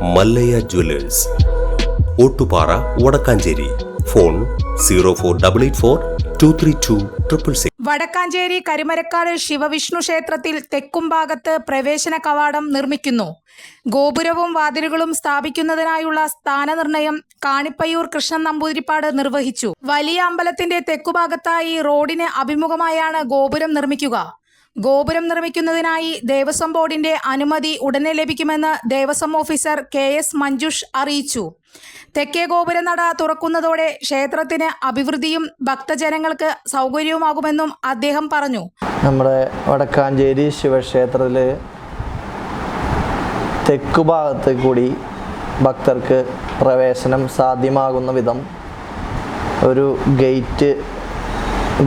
Mallayya Jewellers, Ottupara, Vadakkanchery. Phone 04884232666. Vadakkanchery കരിമരക്കാട് Shiva Vishnu ക്ഷേത്രത്തിൽ തെക്കുംഭാഗത്ത് പ്രവേശന കവാടം നിർമ്മിക്കുന്നു. ഗോപുരവും വാതിലുകളും സ്ഥാപിക്കുന്നതിനായുള്ള സ്ഥാനനിർണയം കാണിപ്പയ്യൂർ കൃഷ്ണൻ നമ്പൂതിരിപ്പാട് നിർവഹിച്ചു. വലിയ അമ്പലത്തിന്റെ തെക്കുഭാഗത്തായി റോഡിന് അഭിമുഖമായാണ് ഗോപുരം നിർമ്മിക്കുക. ഗോപുരം നിർമ്മിക്കുന്നതിനായി ദേവസ്വം ബോർഡിന്റെ അനുമതി ഉടനെ ലഭിക്കുമെന്ന് ദേവസ്വം ഓഫീസർ KS മഞ്ജുഷ് അറിയിച്ചു. തെക്കേ ഗോപുരനട തുറക്കുന്നതോടെ ക്ഷേത്രത്തിന് അഭിവൃദ്ധിയും ഭക്തജനങ്ങൾക്ക് സൗകര്യവുമാകുമെന്നും അദ്ദേഹം പറഞ്ഞു. നമ്മുടെ വടക്കാഞ്ചേരി ശിവക്ഷേത്രത്തിൽ തെക്കുഭാഗത്ത് കൂടി ഭക്തർക്ക് പ്രവേശനം സാധ്യമാകുന്ന വിധം ഒരു ഗേറ്റ്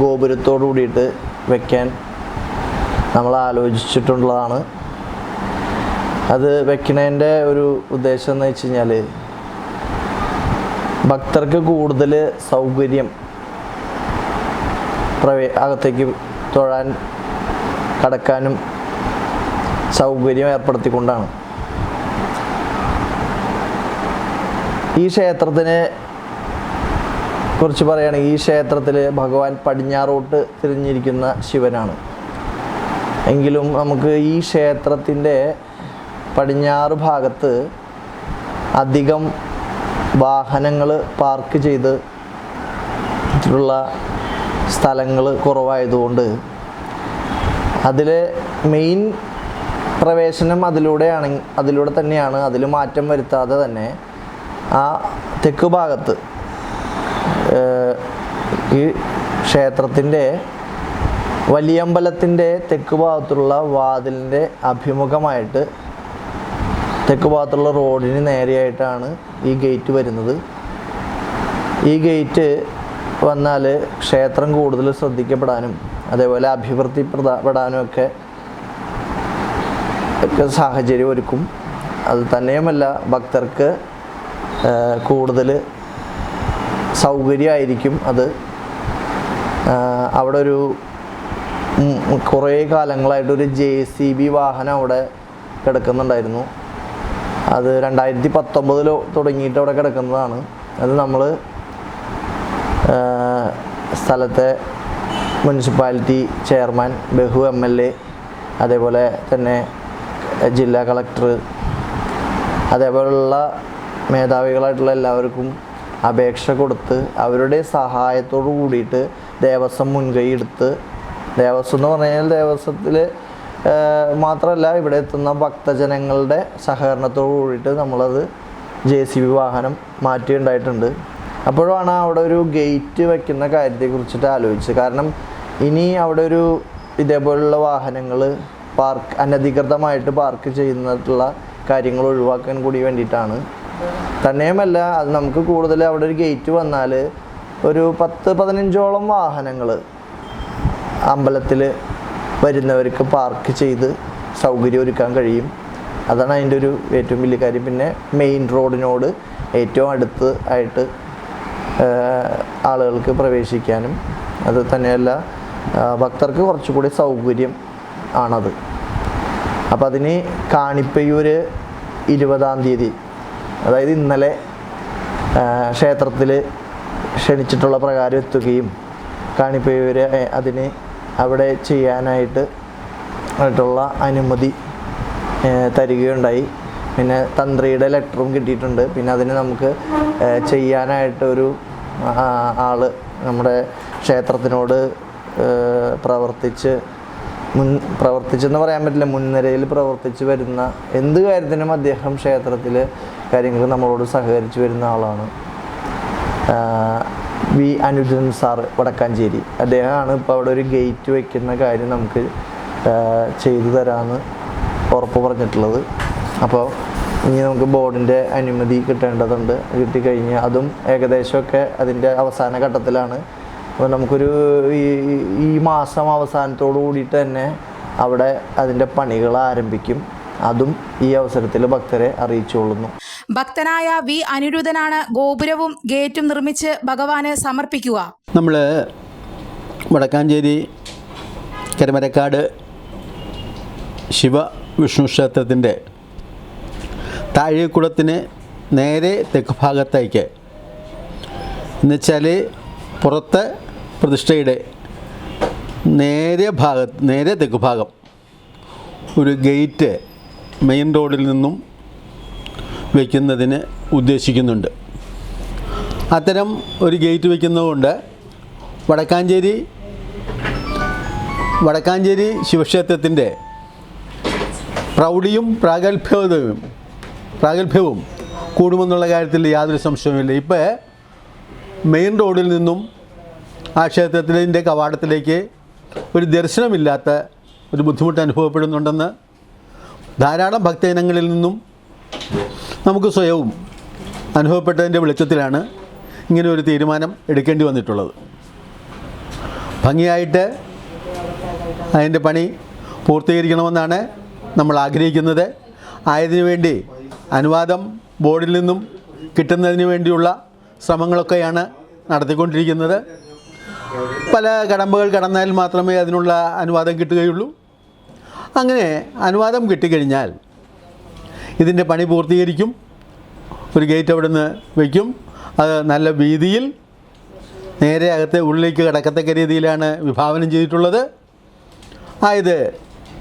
ഗോപുരത്തോടു കൂടിയിട്ട് വയ്ക്കാൻ നമ്മൾ ആലോചിച്ചിട്ടുള്ളതാണ്. അത് വെക്കുന്നതിൻ്റെ ഒരു ഉദ്ദേശം എന്ന് വെച്ച് കഴിഞ്ഞാൽ ഭക്തർക്ക് കൂടുതൽ സൗകര്യം അകത്തേക്ക് തൊഴാൻ കടക്കാനും സൗകര്യം ഏർപ്പെടുത്തിക്കൊണ്ടാണ്. ഈ ക്ഷേത്രത്തിനെ കുറിച്ച് പറയുകയാണെങ്കിൽ ഈ ക്ഷേത്രത്തിൽ ഭഗവാൻ പടിഞ്ഞാറോട്ട് തിരിഞ്ഞിരിക്കുന്ന ശിവനാണ്. എങ്കിലും നമുക്ക് ഈ ക്ഷേത്രത്തിൻ്റെ പടിഞ്ഞാറ് ഭാഗത്ത് അധികം വാഹനങ്ങൾ പാർക്ക് ചെയ്ത് ഉള്ള സ്ഥലങ്ങൾ കുറവായതുകൊണ്ട് അതിൽ മെയിൻ പ്രവേശനം അതിലൂടെ തന്നെയാണ്. അതിൽ മാറ്റം വരുത്താതെ തന്നെ ആ തെക്ക് ഭാഗത്ത് ഈ ക്ഷേത്രത്തിൻ്റെ വലിയമ്പലത്തിൻ്റെ തെക്ക് ഭാഗത്തുള്ള വാതിലിൻ്റെ അഭിമുഖമായിട്ട് തെക്ക് ഭാഗത്തുള്ള റോഡിന് നേരെയായിട്ടാണ് ഈ ഗേറ്റ് വരുന്നത്. ഈ ഗേറ്റ് വന്നാൽ ക്ഷേത്രം കൂടുതൽ ശ്രദ്ധിക്കപ്പെടാനും അതേപോലെ അഭിവൃദ്ധിപ്പെടാനും ഒക്കെ സാഹചര്യം ഒരുക്കും. അത് തന്നെയുമല്ല, ഭക്തർക്ക് കൂടുതൽ സൗകര്യമായിരിക്കും. അത് അവിടെ ഒരു കുറേ കാലങ്ങളായിട്ടൊരു JCB വാഹനം അവിടെ കിടക്കുന്നുണ്ടായിരുന്നു. അത് 2019 തുടങ്ങിയിട്ട് അവിടെ കിടക്കുന്നതാണ്. അത് നമ്മൾ സ്ഥലത്തെ മുനിസിപ്പാലിറ്റി ചെയർമാൻ, ബഹു MLA, അതേപോലെ തന്നെ ജില്ലാ കളക്ടർ, അതേപോലുള്ള മേധാവികളായിട്ടുള്ള എല്ലാവർക്കും അപേക്ഷ കൊടുത്ത് അവരുടെ സഹായത്തോടു കൂടിയിട്ട് ദേവസ്വം മുൻകൈ എടുത്ത്, ദേവസ്വം എന്ന് പറഞ്ഞു കഴിഞ്ഞാൽ ദേവസ്വത്തിൽ മാത്രമല്ല ഇവിടെ എത്തുന്ന ഭക്തജനങ്ങളുടെ സഹകരണത്തോടു കൂടിയിട്ട് നമ്മളത് JCB വാഹനം മാറ്റിയുണ്ടായിട്ടുണ്ട്. അപ്പോഴാണ് അവിടെ ഒരു ഗേറ്റ് വയ്ക്കുന്ന കാര്യത്തെക്കുറിച്ചിട്ട് ആലോചിച്ചത്. കാരണം ഇനി അവിടെ ഒരു ഇതേപോലുള്ള വാഹനങ്ങൾ അനധികൃതമായിട്ട് പാർക്ക് ചെയ്യുന്നിട്ടുള്ള കാര്യങ്ങൾ ഒഴിവാക്കാൻ കൂടി വേണ്ടിയിട്ടാണ്. തന്നെയുമല്ല, അത് നമുക്ക് കൂടുതൽ അവിടെ ഒരു ഗേറ്റ് വന്നാൽ ഒരു 10-15ഓളം വാഹനങ്ങൾ അമ്പലത്തിൽ വരുന്നവർക്ക് പാർക്ക് ചെയ്ത് സൗകര്യം ഒരുക്കാൻ കഴിയും. അതാണ് അതിൻ്റെ ഒരു ഏറ്റവും വലിയ കാര്യം. പിന്നെ മെയിൻ റോഡിനോട് ഏറ്റവും അടുത്ത് ആയിട്ട് ആളുകൾക്ക് പ്രവേശിക്കാനും അത് തന്നെയല്ല ഭക്തർക്ക് കുറച്ചുകൂടി സൗകര്യം ആണത്. അപ്പം അതിന് കാണിപ്പയ്യൂർ 20-ാം തീയതി, അതായത് ഇന്നലെ ക്ഷേത്രത്തിൽ ക്ഷണിച്ചിട്ടുള്ള പ്രകാരം എത്തുകയും കാണിപ്പയ്യൂർ അതിന് അവിടെ ചെയ്യാനായിട്ടുള്ള അനുമതി തരികയുണ്ടായി. പിന്നെ തന്ത്രിയുടെ ലെറ്ററും കിട്ടിയിട്ടുണ്ട്. പിന്നെ അതിന് നമുക്ക് ചെയ്യാനായിട്ടൊരു ആൾ നമ്മുടെ ക്ഷേത്രത്തിനോട് പ്രവർത്തിച്ചെന്ന് പറയാൻ പറ്റില്ല, മുൻനിരയിൽ പ്രവർത്തിച്ച് വരുന്ന എന്ത് കാര്യത്തിനും അദ്ദേഹം ക്ഷേത്രത്തിൽ കാര്യങ്ങൾ നമ്മളോട് സഹകരിച്ച് വരുന്ന ആളാണ്. വി അനുജൻ സാറ് വടക്കാഞ്ചേരി, അദ്ദേഹമാണ് ഇപ്പോൾ അവിടെ ഒരു ഗേറ്റ് വയ്ക്കുന്ന കാര്യം നമുക്ക് ചെയ്തു തരാമെന്ന് ഉറപ്പ് പറഞ്ഞിട്ടുള്ളത്. അപ്പോൾ ഇനി നമുക്ക് ബോർഡിൻ്റെ അനുമതി കിട്ടേണ്ടതുണ്ട്. കിട്ടിക്കഴിഞ്ഞ് അതും ഏകദേശമൊക്കെ അതിൻ്റെ അവസാന ഘട്ടത്തിലാണ്. അപ്പോൾ നമുക്കൊരു ഈ മാസം അവസാനത്തോടു കൂടിയിട്ട് തന്നെ അവിടെ അതിൻ്റെ പണികൾ ആരംഭിക്കും. അതും ഈ അവസരത്തിൽ ഭക്തരെ അറിയിച്ചുകൊള്ളുന്നു. ഭക്തനായ വി അനിരുദ്ധനാണ് ഗോപുരവും ഗേറ്റും നിർമ്മിച്ച് ഭഗവാന് സമർപ്പിക്കുക. നമ്മൾ വടക്കാഞ്ചേരി കരിമരക്കാട് ശിവവിഷ്ണു ക്ഷേത്രത്തിൻ്റെ താഴേക്കുളത്തിന് നേരെ തെക്ക് ഭാഗത്തേക്ക്, എന്നുവെച്ചാൽ പുറത്ത് പ്രതിഷ്ഠയുടെ നേരെ തെക്ക് ഭാഗം ഒരു ഗേറ്റ് മെയിൻ റോഡിൽ നിന്നും വയ്ക്കുന്നതിന് ഉദ്ദേശിക്കുന്നുണ്ട്. അത്തരം ഒരു ഗേറ്റ് വയ്ക്കുന്നതുകൊണ്ട് വടക്കാഞ്ചേരി ശിവക്ഷേത്രത്തിൻ്റെ പ്രൗഢിയും പ്രാഗൽഭ്യവും കൂടുമെന്നുള്ള കാര്യത്തിൽ യാതൊരു സംശയവുമില്ല. ഇപ്പോൾ മെയിൻ റോഡിൽ നിന്നും ആ ക്ഷേത്രത്തിൻ്റെ കവാടത്തിലേക്ക് ഒരു ദർശനമില്ലാത്ത ഒരു ബുദ്ധിമുട്ട് അനുഭവപ്പെടുന്നുണ്ടെന്ന് ധാരാളം ഭക്തജനങ്ങളിൽ നിന്നും നമുക്ക് സ്വയവും അനുഭവപ്പെട്ടതിൻ്റെ വെളിച്ചത്തിലാണ് ഇങ്ങനെ ഒരു തീരുമാനം എടുക്കേണ്ടി വന്നിട്ടുള്ളത്. ഭംഗിയായിട്ട് അതിൻ്റെ പണി പൂർത്തീകരിക്കണമെന്നാണ് നമ്മൾ ആഗ്രഹിക്കുന്നത്. ആയതിനു വേണ്ടി അനുവാദം ബോർഡിൽ നിന്നും കിട്ടുന്നതിന് വേണ്ടിയുള്ള ശ്രമങ്ങളൊക്കെയാണ് നടത്തിക്കൊണ്ടിരിക്കുന്നത്. പല കടമ്പകൾ കടന്നാൽ മാത്രമേ അതിനുള്ള അനുവാദം കിട്ടുകയുള്ളൂ. അങ്ങനെ അനുവാദം കിട്ടിക്കഴിഞ്ഞാൽ ഇതിൻ്റെ പണി പൂർത്തീകരിക്കും. ഒരു ഗേറ്റ് അവിടെ നിന്ന് വയ്ക്കും. അത് നല്ല വീതിയിൽ നേരെ അകത്തെ ഉള്ളിലേക്ക് കടക്കത്തക്ക രീതിയിലാണ് വിഭാവനം ചെയ്തിട്ടുള്ളത്. ആയത്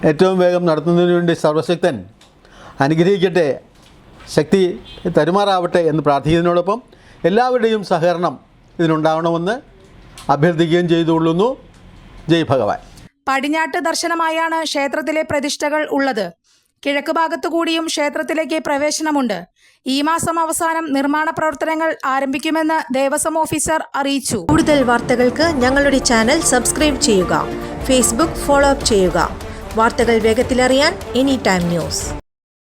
ഏറ്റവും വേഗം നടത്തുന്നതിന് വേണ്ടി സർവശക്തൻ അനുഗ്രഹിക്കട്ടെ, ശക്തി തരുമാറാവട്ടെ എന്ന് പ്രാർത്ഥിക്കുന്നതിനോടൊപ്പം എല്ലാവരുടെയും സഹകരണം ഇതിനുണ്ടാവണമെന്ന് അഭ്യർത്ഥിക്കുകയും ചെയ്തുകൊള്ളുന്നു. ജയ് ഭഗവാൻ. പടിഞ്ഞാട്ട് ദർശനമായാണ് ക്ഷേത്രത്തിലെ പ്രതിഷ്ഠകൾ ഉള്ളത്. കിഴക്ക് ഭാഗത്തു കൂടിയും ക്ഷേത്രത്തിലേക്ക് പ്രവേശനമുണ്ട്. ഈ മാസം അവസാനം നിർമ്മാണ പ്രവർത്തനങ്ങൾ ആരംഭിക്കുമെന്ന് ദേവസ്വം ഓഫീസർ അറിയിച്ചു. കൂടുതൽ വാർത്തകൾക്ക് ഞങ്ങളുടെ ചാനൽ സബ്സ്ക്രൈബ് ചെയ്യുക. ഫേസ്ബുക്ക് ഫോളോ അപ്പ് ചെയ്യുക. വാർത്തകൾ വേഗത്തിലറിയാൻ എനി ടൈം ന്യൂസ്.